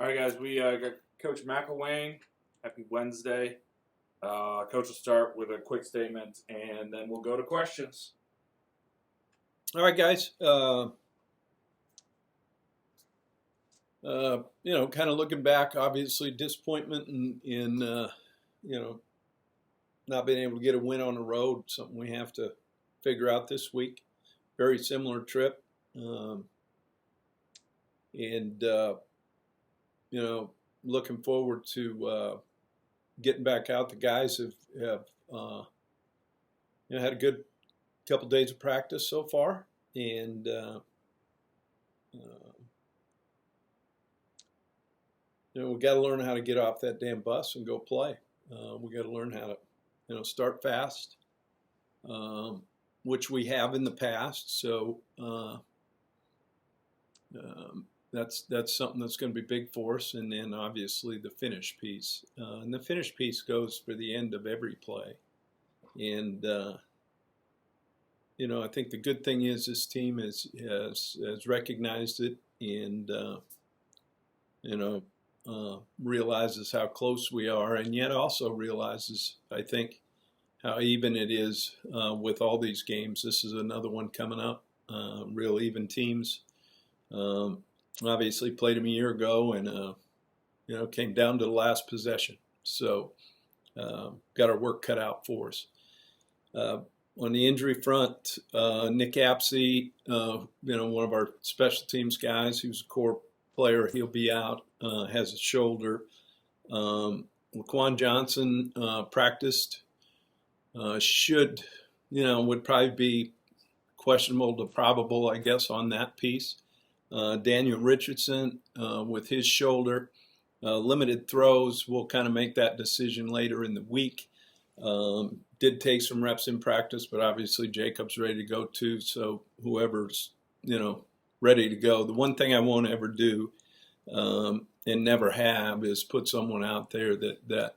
All right, guys, we got Coach McElwain. Happy Wednesday. Coach will start with a quick statement, and then we'll go to questions. All right, guys. Kind of looking back, obviously disappointment in not being able to get a win on the road. Something we have to figure out this week. Very similar trip, looking forward to getting back out. The guys have had a good couple days of practice so far, and we got to learn how to get off that damn bus and go play. We got to learn how to, start fast, which we have in the past. So that's something that's going to be big for us. And then obviously the finish piece. And the finish piece goes for the end of every play. And I think the good thing is this team has recognized it and realizes how close we are, and yet also realizes, I think, how even it is with all these games. This is another one coming up, real even teams. Obviously played them a year ago and, came down to the last possession. So got our work cut out for us. On the injury front, Nick Apsey, one of our special teams guys who's a core player, he'll be out, has a shoulder. Laquan Johnson practiced, would probably be questionable to probable, I guess, on that piece. Daniel Richardson with his shoulder, limited throws. We'll kind of make that decision later in the week. Did take some reps in practice, but obviously Jacob's ready to go too. So whoever's, ready to go. The one thing I won't ever do and never have is put someone out there that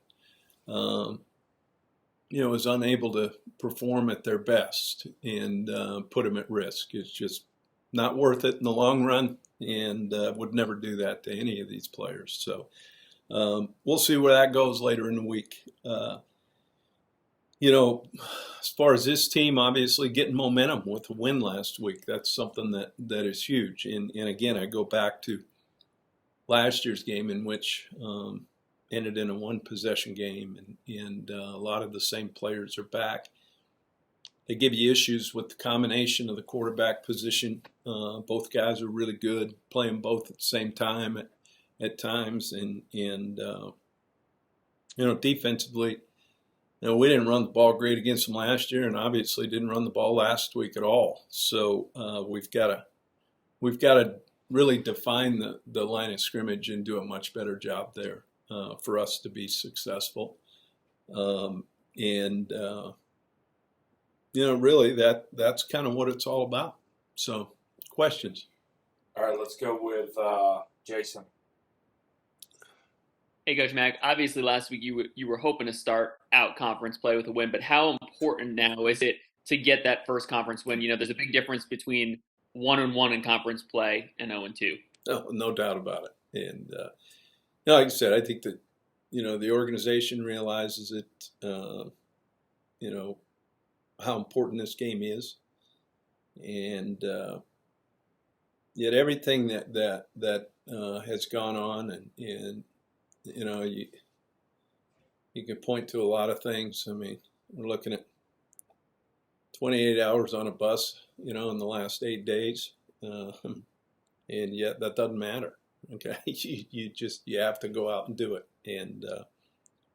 is unable to perform at their best and put them at risk. It's just not worth it in the long run, and would never do that to any of these players. So we'll see where that goes later in the week. As far as this team, obviously getting momentum with the win last week, that's something that is huge. And again, I go back to last year's game in which ended in a one-possession game, and a lot of the same players are back. They give you issues with the combination of the quarterback position. Both guys are really good, playing both at the same time at times. And defensively, we didn't run the ball great against them last year, and obviously didn't run the ball last week at all. So we've got to really define the line of scrimmage and do a much better job there for us to be successful. Really that's kind of what it's all about. So, questions? All right, let's go with Jason. Hey, Coach Mac. Obviously, last week you were hoping to start out conference play with a win, but how important now is it to get that first conference win? There's a big difference between 1-1 in conference play and 0-2. No doubt about it. And like I said, I think that the organization realizes it. How important this game is, and yet everything that has gone on, and you can point to a lot of things. I mean, we're looking at 28 hours on a bus, in the last 8 days, and yet that doesn't matter. Okay, you have to go out and do it, and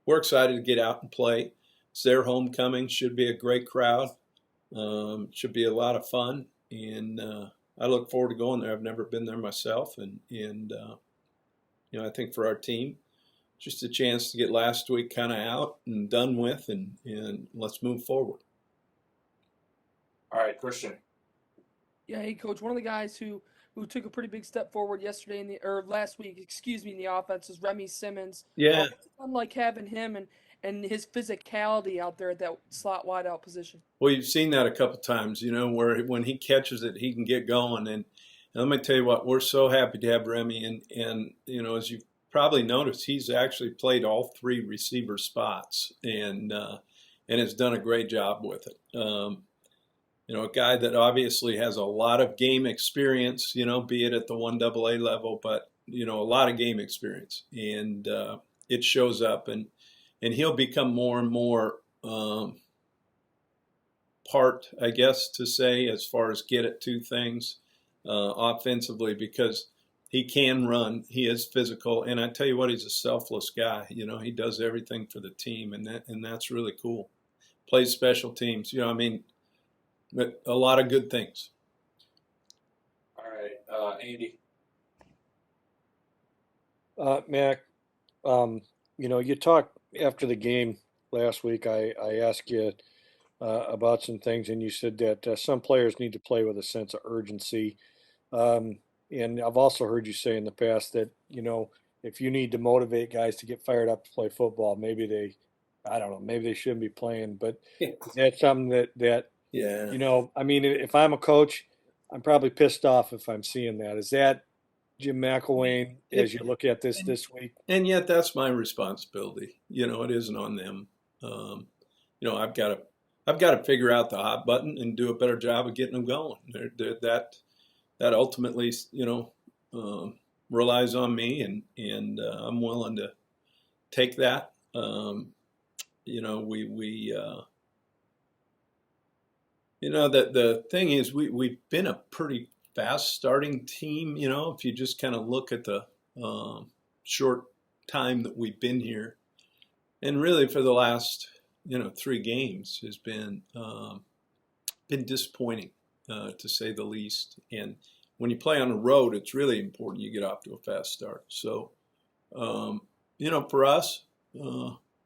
we're excited to get out and play. It's their homecoming. Should be a great crowd. Should be a lot of fun, and I look forward to going there. I've never been there myself, and I think for our team, just a chance to get last week kind of out and done with, and let's move forward. All right, Christian. Yeah, hey, Coach. One of the guys who took a pretty big step forward last week, in the offense is Remy Simmons. Yeah. Unlike having him and his physicality out there at that slot wideout position. Well, you've seen that a couple times, where when he catches it, he can get going. And let me tell you what, we're so happy to have Remy. And as you probably noticed he's actually played all three receiver spots and has done a great job with it. A guy that obviously has a lot of game experience, be it at the 1AA level, but a lot of game experience, and it shows up, and he'll become more and more part, I guess, to say, as far as get it to things offensively, because he can run, he is physical, and I tell you what, he's a selfless guy. He does everything for the team, and that's really cool. Plays special teams, but a lot of good things. All right, Andy. Mac, you talked after the game last week. I asked you about some things, and you said that some players need to play with a sense of urgency. And I've also heard you say in the past that, if you need to motivate guys to get fired up to play football, I don't know, maybe they shouldn't be playing. But that's something that Yeah. if I'm a coach, I'm probably pissed off if I'm seeing that. Is that Jim McElwain as you look at this week? And yet that's my responsibility. It isn't on them. I've got to figure out the hot button and do a better job of getting them going. That ultimately, relies on me, and I'm willing to take that. The thing is, we've been a pretty fast starting team. If you just kind of look at the short time that we've been here, and really for the last 3 games has been disappointing, to say the least. And when you play on the road, it's really important you get off to a fast start. So, for us,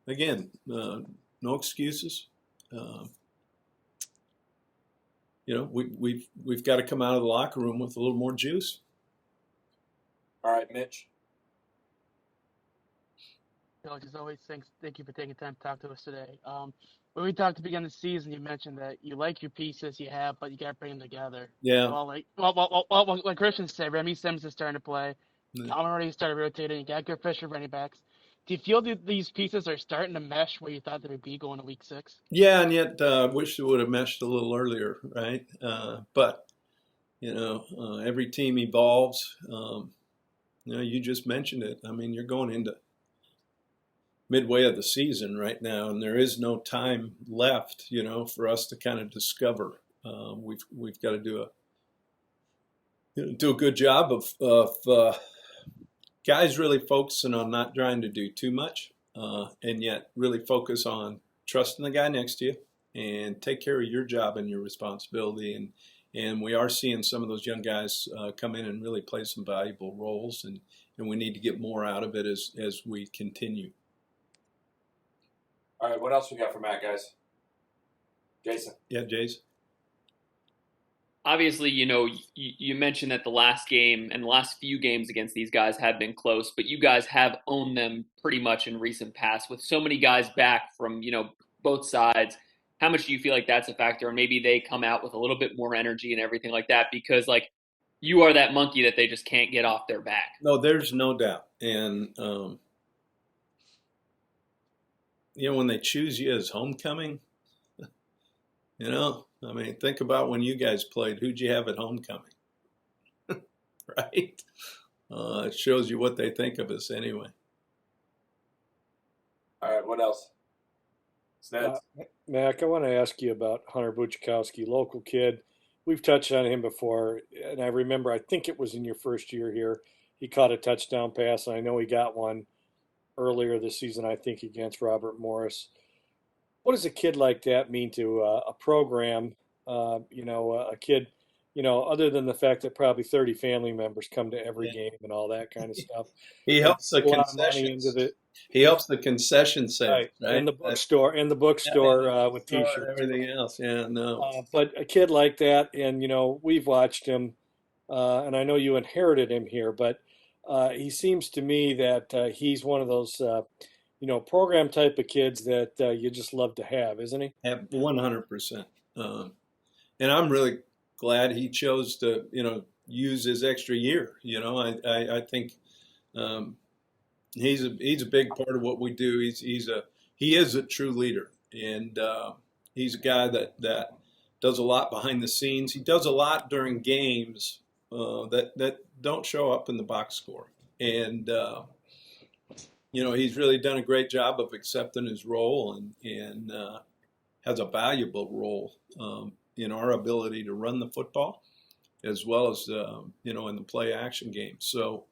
again, no excuses. We've got to come out of the locker room with a little more juice. All right, Mitch. Coach, as always, thank you for taking time to talk to us today. When we talked at the beginning of the season, you mentioned that you like your pieces you have, but you got to bring them together. Yeah. Well, like Christian said, Remy Sims is starting to play. Yeah. Tom already started rotating. You got good Fisher running backs. Do you feel that these pieces are starting to mesh where you thought they would be going to week 6? Yeah, and yet I wish it would have meshed a little earlier, right? But every team evolves. You just mentioned it. I mean, you're going into midway of the season right now, and there is no time left, for us to kind of discover. We've got to do a good job of guys really focusing on not trying to do too much, and yet really focus on trusting the guy next to you and take care of your job and your responsibility. And we are seeing some of those young guys come in and really play some valuable roles, and we need to get more out of it as we continue. All right, what else we got for Matt, guys? Jason. Yeah, Jason. Obviously, you mentioned that the last game and the last few games against these guys have been close, but you guys have owned them pretty much in recent past with so many guys back from, both sides. How much do you feel like that's a factor? Or maybe they come out with a little bit more energy and everything like that because, you are that monkey that they just can't get off their back. No, there's no doubt. And, when they choose you as homecoming, think about when you guys played. Who'd you have at homecoming? Right? It shows you what they think of us anyway. All right, what else? Mac, I want to ask you about Hunter Buchikowski, local kid. We've touched on him before, and I remember, I think it was in your first year here, he caught a touchdown pass, and I know he got one earlier this season, I think, against Robert Morris. What does a kid like that mean to a program? A kid, other than the fact that probably 30 family members come to every game and all that kind of stuff. He helps the concessions. He helps the concession sales, right? And the bookstore, with T-shirts, everything else. Yeah, no. But a kid like that, and we've watched him, and I know you inherited him here, but he seems to me that he's one of those, program type of kids that you just love to have, isn't he? 100%. And I'm really glad he chose to, use his extra year. I think, he's a big part of what we do. He is a true leader, and he's a guy that does a lot behind the scenes. He does a lot during games that don't show up in the box score, and he's really done a great job of accepting his role and has a valuable role in our ability to run the football, as well as in the play action game. So,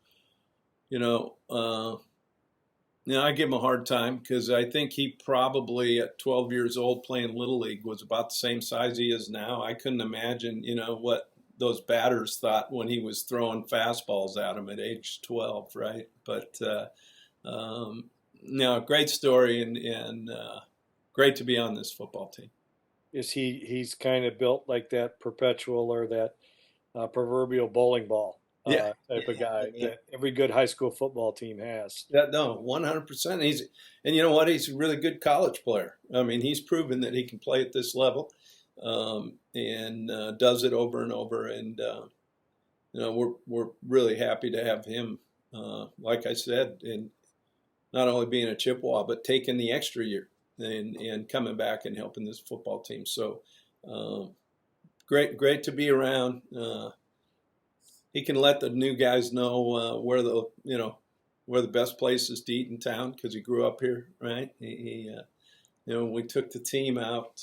I give him a hard time because I think he probably at 12 years old playing Little League was about the same size he is now. I couldn't imagine, what those batters thought when he was throwing fastballs at him at age 12, right? But, great story and great to be on this football team. He's kind of built like that perpetual or that proverbial bowling ball type of guy that every good high school football team has. Yeah, no, 100%. And you know what? He's a really good college player. I mean, he's proven that he can play at this level, and does it over and over. And we're really happy to have him. Like I said, and not only being a Chippewa, but taking the extra year and coming back and helping this football team. So great to be around. He can let the new guys know where the best places to eat in town because he grew up here, right? We took the team out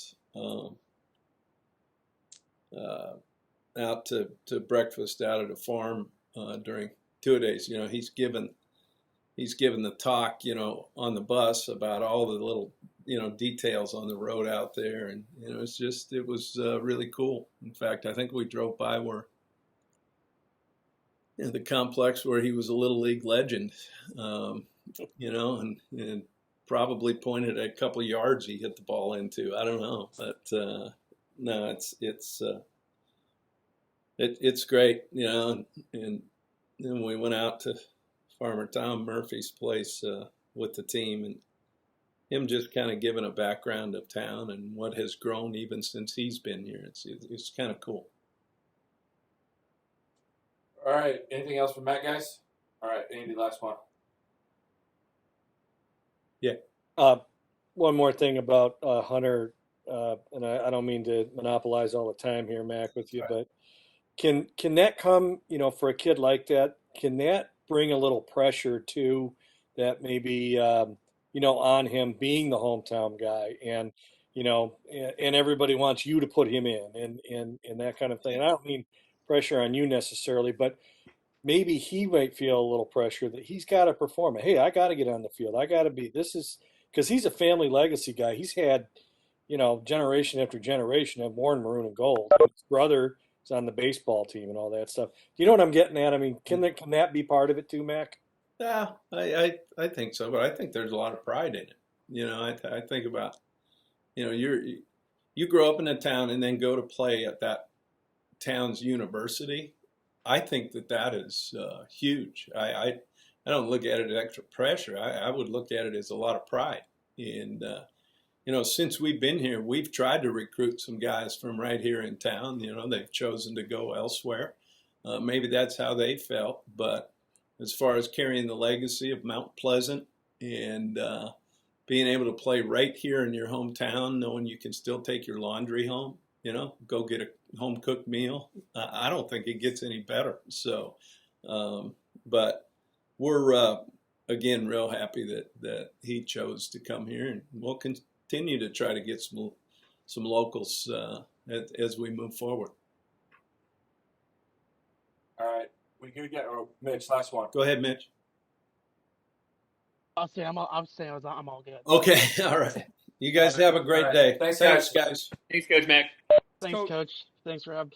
to breakfast out at a farm during 2 days. He's given the talk, on the bus about all the little, details on the road out there, and it was really cool. In fact, I think we drove by where. The complex where he was a Little League legend, and probably pointed at a couple of yards he hit the ball into. I don't know, but no, it's great, and then we went out to Farmer Tom Murphy's place with the team, and him just kind of giving a background of town and what has grown even since he's been here. It's kind of cool. All right. Anything else from Matt, guys? All right, Andy, last one. Yeah. One more thing about Hunter, and I don't mean to monopolize all the time here, Mac, with you, but can that come, for a kid like that, can that bring a little pressure too, that maybe, on him being the hometown guy and, and everybody wants you to put him in and that kind of thing. And I don't mean pressure on you necessarily, but maybe he might feel a little pressure that he's got to perform. Hey, I got to get on the field. I got to be. This is because he's a family legacy guy. He's had, generation after generation have worn maroon and gold. His brother is on the baseball team and all that stuff. You know what I'm getting at? I mean, can that be part of it too, Mac? Yeah, I think so, but I think there's a lot of pride in it. I think about, you grow up in a town and then go to play at that town's university. I think that is huge. I don't look at it as extra pressure. I would look at it as a lot of pride. And since we've been here, we've tried to recruit some guys from right here in town. They've chosen to go elsewhere. Maybe that's how they felt. But as far as carrying the legacy of Mount Pleasant and being able to play right here in your hometown, knowing you can still take your laundry home, go get a home cooked meal. I don't think it gets any better. So, but we're, again, real happy that he chose to come here, and we'll continue to try to get some locals as we move forward. All right. We could get Mitch, last one. Go ahead, Mitch. I'm all good. Okay. All right. You guys have a great day. Thanks, guys. Thanks, Coach Mac. Thanks, Coach. Thanks, Rob.